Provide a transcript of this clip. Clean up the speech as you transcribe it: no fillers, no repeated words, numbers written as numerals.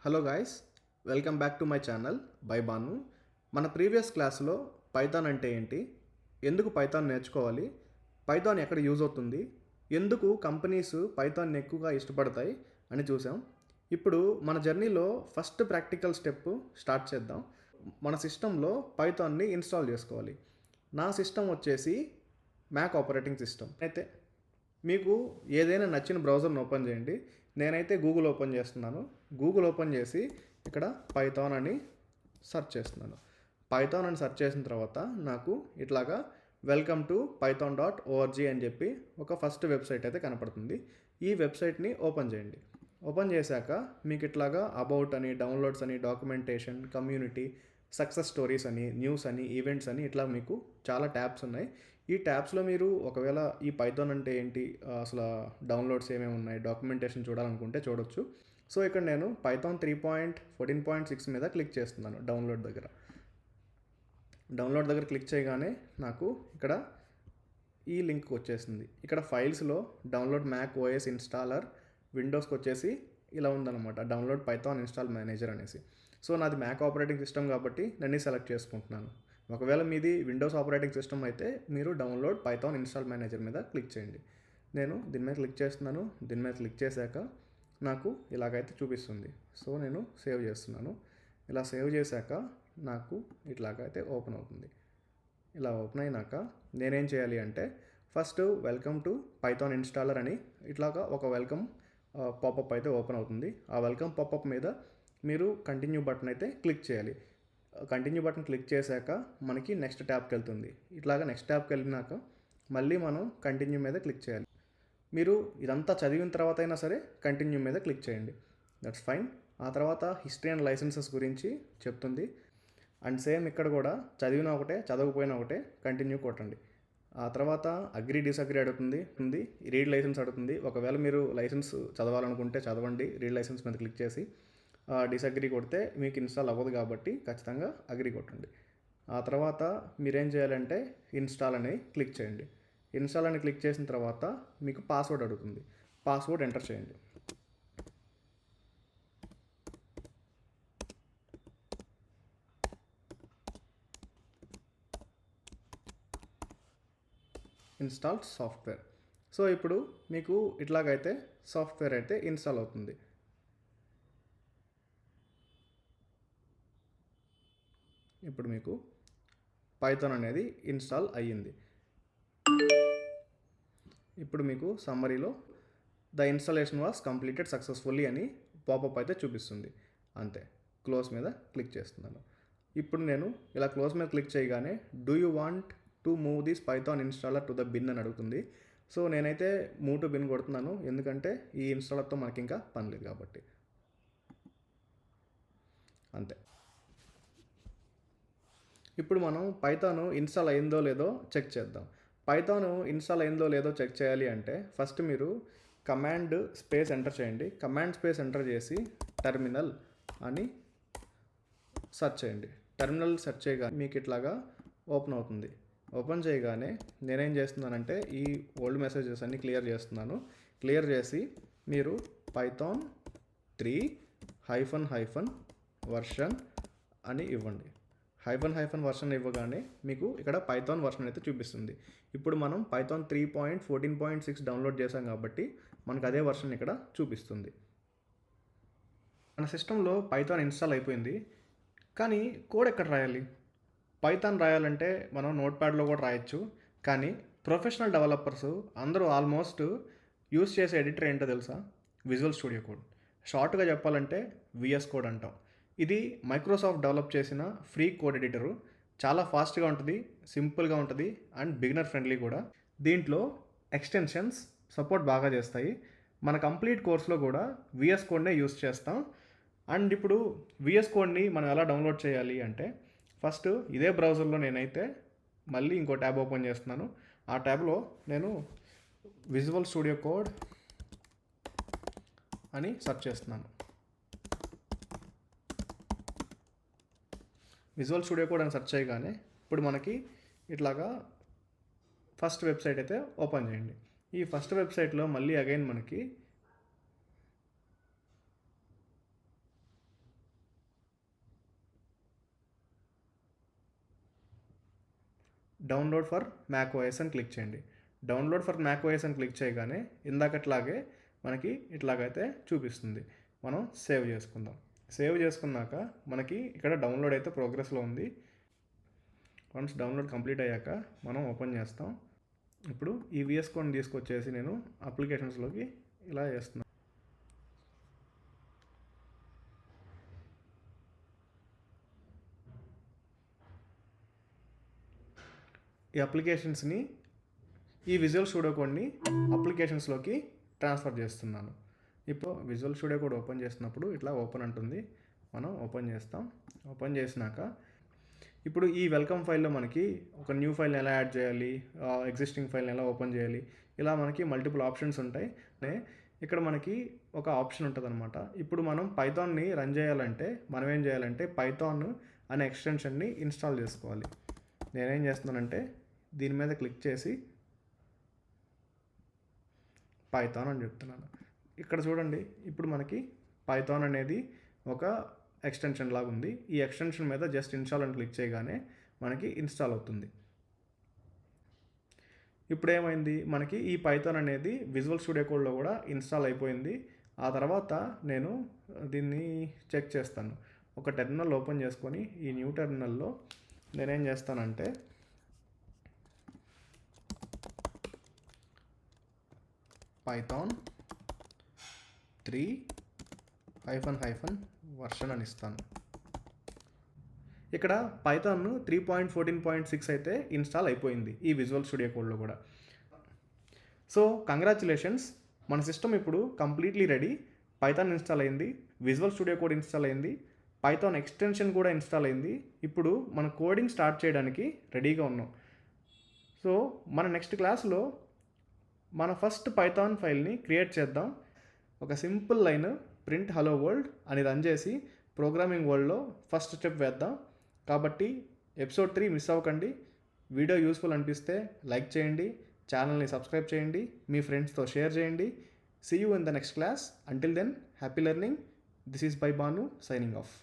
Hello guys, welcome back to my channel by Banu. మన previous క్లాస్లో Python అంటే ఏంటి, ఎందుకు పైథాన్ నేర్చుకోవాలి, పైథాన్ ఎక్కడ యూజ్ అవుతుంది, ఎందుకు కంపెనీస్ పైథాన్ ఎక్కువగా ఇష్టపడతాయి అని చూసాం. ఇప్పుడు మన జర్నీలో ఫస్ట్ ప్రాక్టికల్ స్టెప్ స్టార్ట్ చేద్దాం. మన సిస్టంలో పైథాన్ని ఇన్స్టాల్ చేసుకోవాలి. నా సిస్టమ్ వచ్చేసి మ్యాక్ ఆపరేటింగ్ సిస్టమ్. అయితే మీకు ఏదైనా నచ్చిన బ్రౌజర్ని ఓపెన్ చేయండి. నేనైతే గూగుల్ ఓపెన్ చేస్తున్నాను. గూగుల్ ఓపెన్ చేసి ఇక్కడ పైథాన్ అని సెర్చ్ చేస్తున్నాను. పైథాన్ అని సెర్చ్ చేసిన తర్వాత నాకు ఇట్లాగా వెల్కమ్ టు python.org అని చెప్పి ఒక ఫస్ట్ వెబ్సైట్ అయితే కనపడుతుంది. ఈ వెబ్సైట్ని ఓపెన్ చేయండి. ఓపెన్ చేశాక మీకు ఇట్లాగా అబౌట్ అని, డౌన్లోడ్స్ అని, డాక్యుమెంటేషన్, కమ్యూనిటీ, సక్సెస్ స్టోరీస్ అని, న్యూస్ అని, ఈవెంట్స్ అని ఇట్లా మీకు చాలా ట్యాబ్స్ ఉన్నాయి. ఈ ట్యాబ్స్లో మీరు ఒకవేళ ఈ పైథాన్ అంటే ఏంటి, అసలు డౌన్లోడ్స్ ఏమేమి ఉన్నాయి, డాక్యుమెంటేషన్ చూడాలనుకుంటే చూడొచ్చు. సో ఇక్కడ నేను పైథాన్ 3.14.6 మీద క్లిక్ చేస్తున్నాను. డౌన్లోడ్ దగ్గర క్లిక్ చేయగానే నాకు ఇక్కడ ఈ లింక్ వచ్చేసింది. ఇక్కడ ఫైల్స్లో డౌన్లోడ్ మ్యాక్ ఓఎస్ ఇన్స్టాలర్, విండోస్కి వచ్చేసి ఇలా ఉందన్నమాట, డౌన్లోడ్ పైథాన్ ఇన్స్టాల్ మేనేజర్ అనేసి. సో నాది మ్యాక్ ఆపరేటింగ్ సిస్టమ్ కాబట్టి నేను సెలెక్ట్ చేసుకుంటున్నాను. ఒకవేళ మీది విండోస్ ఆపరేటింగ్ సిస్టమ్ అయితే మీరు డౌన్లోడ్ పైథాన్ ఇన్స్టాల్ మేనేజర్ మీద క్లిక్ చేయండి. నేను దీని మీద క్లిక్ చేస్తున్నాను. దీని మీద క్లిక్ చేశాక నాకు ఇలాగైతే చూపిస్తుంది. సో నేను సేవ్ చేస్తున్నాను. ఇలా సేవ్ చేశాక నాకు ఇట్లాగైతే ఓపెన్ అవుతుంది. ఇలా ఓపెన్ అయినాక నేనేం చేయాలి అంటే first welcome to Python installer అని ఇట్లాగా ఒక వెల్కమ్ పాపప్ అయితే ఓపెన్ అవుతుంది. ఆ వెల్కమ్ పాపప్ మీద మీరు కంటిన్యూ బటన్ అయితే క్లిక్ చేయాలి. కంటిన్యూ బటన్ క్లిక్ చేశాక మనకి నెక్స్ట్ ట్యాబ్కి వెళ్తుంది. ఇట్లాగా నెక్స్ట్ ట్యాబ్కి వెళ్ళినాక మళ్ళీ మనం కంటిన్యూ మీద క్లిక్ చేయాలి. మీరు ఇదంతా చదివిన తర్వాత అయినా సరే కంటిన్యూ మీద క్లిక్ చేయండి, దట్స్ ఫైన్. ఆ తర్వాత హిస్టరీ అండ్ లైసెన్సెస్ గురించి చెప్తుంది. అండ్ సేమ్ ఇక్కడ కూడా చదివిన ఒకటే, చదవకపోయినా ఒకటే, కంటిన్యూ కొట్టండి. ఆ తర్వాత అగ్రీ డిసగ్రీ అడుగుతుంది, రీడ్ లైసెన్స్ అడుగుతుంది. ఒకవేళ మీరు లైసెన్స్ చదవాలనుకుంటే చదవండి, రీడ్ లైసెన్స్ మీద క్లిక్ చేసి. డిసగ్రీ కొడితే మీకు ఇన్స్టాల్ అవ్వదు కాబట్టి ఖచ్చితంగా అగ్రీ కొట్టండి. ఆ తర్వాత మీరేం చేయాలంటే ఇన్స్టాల్ అని క్లిక్ చేయండి. ఇన్స్టాల్ అని క్లిక్ చేసిన తర్వాత మీకు పాస్వర్డ్ అడుగుతుంది. పాస్వర్డ్ ఎంటర్ చేయండి. Install software. సో ఇప్పుడు మీకు ఇట్లాగైతే సాఫ్ట్వేర్ అయితే ఇన్స్టాల్ అవుతుంది. ఇప్పుడు మీకు పైథాన్ అనేది ఇన్స్టాల్ అయ్యింది. ఇప్పుడు మీకు సమ్మరీలో the installation was completed successfully అని పాపప్ అయితే చూపిస్తుంది. అంతే. క్లోజ్ మీద క్లిక్ చేస్తున్నాను. ఇప్పుడు నేను ఇలా క్లోజ్ మీద క్లిక్ చేయగానే do you want to move this Python installer to the bin అని అడుగుతుంది. సో నేనైతే మూవ్ టు బిన్ కొడుతున్నాను, ఎందుకంటే ఈ ఇన్స్టాలర్తో మనకి ఇంకా పని లేదు కాబట్టి. అంతే. ఇప్పుడు మనం పైథాన్ ఇన్స్టాల్ అయిందో లేదో చెక్ చేద్దాం. పైథాన్ ఇన్స్టాల్ అయిందో లేదో చెక్ చేయాలి అంటే ఫస్ట్ మీరు కమాండ్ స్పేస్ ఎంటర్ చేయండి. కమాండ్ స్పేస్ ఎంటర్ చేసి టెర్మినల్ అని సెర్చ్ చేయండి. టెర్మినల్ సెర్చ్ చేయగానే మీకు ఇట్లాగా ఓపెన్ అవుతుంది. ఓపెన్ చేయగానే నేనేం చేస్తున్నానంటే ఈ ఓల్డ్ మెసేజెస్ అన్ని క్లియర్ చేస్తున్నాను. క్లియర్ చేసి మీరు పైథాన్ 3 వర్షన్ అని ఇవ్వండి. హైఫన్ వర్షన్ ఇవ్వగానే మీకు ఇక్కడ పైథాన్ వర్షన్ అయితే చూపిస్తుంది. ఇప్పుడు మనం పైథాన్ 3.14.6 డౌన్లోడ్ చేసాం కాబట్టి మనకు అదే వర్షన్ ఇక్కడ చూపిస్తుంది. మన సిస్టంలో పైథాన్ ఇన్స్టాల్ అయిపోయింది, కానీ కోడ్ ఎక్కడ రాయాలి? పైథాన్ రాయాలంటే మనం నోట్ ప్యాడ్లో కూడా రాయొచ్చు, కానీ ప్రొఫెషనల్ డెవలపర్స్ అందరూ ఆల్మోస్ట్ యూస్ చేసే ఎడిటర్ ఏంటో తెలుసా? Visual Studio Code. షార్ట్గా చెప్పాలంటే విఎస్ కోడ్ అంటాం. ఇది మైక్రోసాఫ్ట్ డెవలప్ చేసిన ఫ్రీ కోడ్ ఎడిటరు. చాలా ఫాస్ట్గా ఉంటుంది, సింపుల్గా ఉంటుంది అండ్ బిగినర్ ఫ్రెండ్లీ కూడా. దీంట్లో ఎక్స్టెన్షన్స్ సపోర్ట్ బాగా చేస్తాయి. మన కంప్లీట్ కోర్స్లో కూడా విఎస్ కోడ్నే యూస్ చేస్తాం. అండ్ ఇప్పుడు విఎస్ కోడ్ని మనం ఎలా డౌన్లోడ్ చేయాలి అంటే ఫస్ట్ ఇదే బ్రౌజర్లో నేనైతే మళ్ళీ ఇంకో ట్యాబ్ ఓపెన్ చేస్తున్నాను. ఆ ట్యాబ్లో నేను విజువల్ స్టూడియో కోడ్ అని సెర్చ్ చేస్తున్నాను. విజువల్ స్టూడియో కోడ్ అని సెర్చ్ చేయగానే ఇప్పుడు మనకి ఇట్లాగా ఫస్ట్ వెబ్సైట్ అయితే ఓపెన్ చేయండి. ఈ ఫస్ట్ వెబ్సైట్లో మళ్ళీ అగైన్ మనకి డౌన్లోడ్ ఫర్ మ్యాక్ ఓఎస్ అని క్లిక్ చేయండి. డౌన్లోడ్ ఫర్ మ్యాక్ ఓఎస్ అని క్లిక్ చేయగానే ఇందాకట్లాగే మనకి ఇట్లాగైతే చూపిస్తుంది. మనం సేవ్ చేసుకుందాం. సేవ్ చేసుకున్నాక మనకి ఇక్కడ డౌన్లోడ్ అయితే ప్రోగ్రెస్లో ఉంది. వన్స్ డౌన్లోడ్ కంప్లీట్ అయ్యాక మనం ఓపెన్ చేస్తాం. ఇప్పుడు ఈ విఎస్ కోడ్ని తీసుకొచ్చేసి నేను అప్లికేషన్స్లోకి ఇలా చేస్తున్నాను. ఈ అప్లికేషన్స్ని ఈ విజువల్ స్టూడియో కోడ్ని అప్లికేషన్స్లోకి ట్రాన్స్ఫర్ చేస్తున్నాను. ఇప్పుడు విజువల్ స్టూడియో కోడ్ ఓపెన్ చేసినప్పుడు ఇట్లా ఓపెన్ అంటుంది. మనం ఓపెన్ చేస్తాం. ఓపెన్ చేసినాక ఇప్పుడు ఈ వెల్కమ్ ఫైల్లో మనకి ఒక న్యూ ఫైల్ని ఎలా యాడ్ చేయాలి, ఎగ్జిస్టింగ్ ఫైల్ని ఎలా ఓపెన్ చేయాలి, ఇలా మనకి మల్టిపుల్ ఆప్షన్స్ ఉంటాయి. ఇక్కడ మనకి ఒక ఆప్షన్ ఉంటుంది అనమాట. ఇప్పుడు మనం పైథాన్ని రన్ చేయాలంటే మనం ఏం చేయాలంటే పైథాన్ అనే ఎక్స్టెన్షన్ని ఇన్స్టాల్ చేసుకోవాలి. నేనేం చేస్తున్నానంటే దీని మీద క్లిక్ చేసి పైథాన్ అని చెప్తున్నాను. ఇక్కడ చూడండి, ఇప్పుడు మనకి పైథాన్ అనేది ఒక ఎక్స్టెన్షన్ లాగా ఉంది. ఈ ఎక్స్టెన్షన్ మీద జస్ట్ ఇన్స్టాల్ అని క్లిక్ చేయగానే మనకి ఇన్స్టాల్ అవుతుంది. ఇప్పుడు ఏమైంది, మనకి ఈ పైథాన్ అనేది విజువల్ స్టూడియో కోడ్లో కూడా ఇన్స్టాల్ అయిపోయింది. ఆ తర్వాత నేను దీన్ని చెక్ చేస్తాను. ఒక టెర్మినల్ ఓపెన్ చేసుకొని ఈ న్యూ టెర్మినల్లో నేనేం చేస్తానంటే పైథాన్ 3 వర్షన్ అని ఇస్తాను. ఇక్కడ పైథాన్ 3.14.6 అయితే ఇన్స్టాల్ అయిపోయింది ఈ విజువల్ స్టూడియో కోడ్లో కూడా. సో కంగ్రాచులేషన్స్, మన సిస్టమ్ ఇప్పుడు కంప్లీట్లీ రెడీ. పైథాన్ ఇన్స్టాల్ అయింది, విజువల్ స్టూడియో కోడ్ ఇన్స్టాల్ అయింది, పైథాన్ ఎక్స్టెన్షన్ కూడా ఇన్స్టాల్ అయింది. ఇప్పుడు మన కోడింగ్ స్టార్ట్ చేయడానికి రెడీగా ఉన్నాం. సో మన నెక్స్ట్ క్లాస్లో మన ఫస్ట్ పైథాన్ ఫైల్ని క్రియేట్ చేద్దాం. ఒక simple line print hello world అని రన్ చేసి ప్రోగ్రామింగ్ వరల్డ్లో ఫస్ట్ స్టెప్ వేద్దాం. కాబట్టి ఎపిసోడ్ 3 మిస్ అవ్వకండి. వీడియో యూస్ఫుల్ అనిపిస్తే లైక్ చేయండి, ఛానల్ని సబ్స్క్రైబ్ చేయండి, మీ ఫ్రెండ్స్తో షేర్ చేయండి. See you in the next class. Until then, happy learning. This is by Banu signing of.